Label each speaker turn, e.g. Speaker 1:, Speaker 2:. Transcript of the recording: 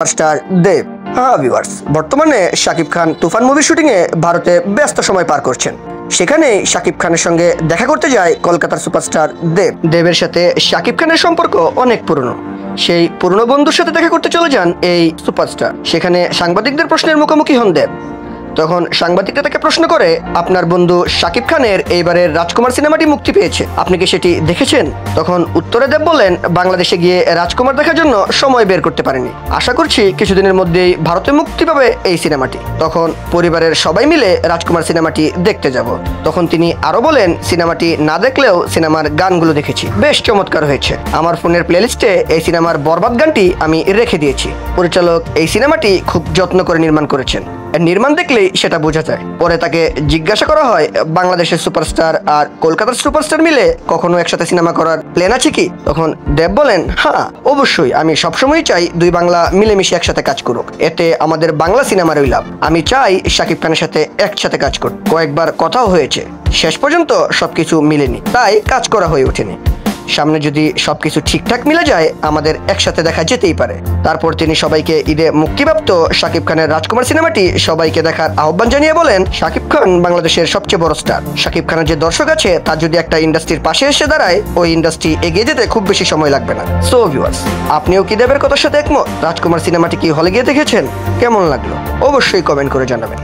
Speaker 1: Superstar দেব। হ্যাঁ viewers, বর্তমানে শাকিব খান তুফান movie শুটিংয়ে ভারতে ব্যস্ত সময় পার করছেন। সেখানে শাকিব খানের সঙ্গে দেখা করতে যায় কলকাতার সুপারস্টার দেব। দেবের সাথে শাকিব খানের সম্পর্ক অনেক পুরনো। সেই পুরনো বন্ধুর সাথে দেখা করতে চলে যান এই সুপারস্টার। সেখানে সাংবাদিকদের প্রশ্নের মুখোমুখি হন দেব। তখন সাংবাদিকরা তাকে প্রশ্ন করে, আপনার বন্ধু শাকিব খানের এইবারের রাজকুমার সিনেমাটি মুক্তি পেয়েছে, আপনি কি সেটি দেখেছেন? তখন উত্তরে দেব বলেন, বাংলাদেশে গিয়ে রাজকুমার দেখার জন্য সময় বের করতে পারেনি। আশা করছি কিছুদিনের মধ্যেই ভারতে মুক্তি পাবে এই সিনেমাটি। তখন পরিবারের সবাই মিলে রাজকুমার সিনেমাটি দেখতে যাব। তখন তিনি আরো বলেন, সিনেমাটি না দেখলেও সিনেমার গানগুলো দেখেছি, বেশ চমৎকার হয়েছে। আমার ফোনের প্লেলিস্টে এই সিনেমার বরবাদ গানটি আমি রেখে দিয়েছি। পরিচালক এই সিনেমাটি খুব যত্ন করে নির্মাণ করেছেন। নির্মাণ দেখলেই সেটা বোঝা যায়। পরে তাকে জিজ্ঞাসা করা হয়, বাংলাদেশের সুপারস্টার আর কলকাতার সুপারস্টার মিলে কখনো একসাথে সিনেমা করার প্ল্যান আছে কি? তখন দেব বলেন, হ্যাঁ অবশ্যই, আমি সবসময় চাই দুই বাংলা মিলেমিশে একসাথে কাজ করুক, এতে আমাদের বাংলা সিনেমারই লাভ। আমি চাই শাকিব খানের সাথে একসাথে কাজ করতে। কয়েকবার কথাও হয়েছে, শেষ পর্যন্ত সবকিছু মিলেনি, তাই কাজ করা হয়ে ওঠেনি। সামনে যদি সবকিছু ঠিকঠাক মিলে যায়, আমাদের একসাথে দেখা যেতেই পারে। তারপর তিনি সবাইকে ঈদে মুক্তিপ্রাপ্ত শাকিব খানের রাজকুমার সিনেমাটি সবাইকে দেখার আহ্বান জানিয়ে বলেন, শাকিব খান বাংলাদেশের সবচেয়ে বড় স্টার। শাকিব খানের যে দর্শক আছে, তার যদি একটা ইন্ডাস্ট্রির পাশে এসে দাঁড়ায়, ওই ইন্ডাস্ট্রি এগিয়ে যেতে খুব বেশি সময় লাগবে না। সো ভিউয়ার্স, আপনিও কি দেবের কথার সাথে একমত? রাজকুমার সিনেমাটি কি হলে গিয়ে দেখেছেন? কেমন লাগলো অবশ্যই কমেন্ট করে জানাবেন।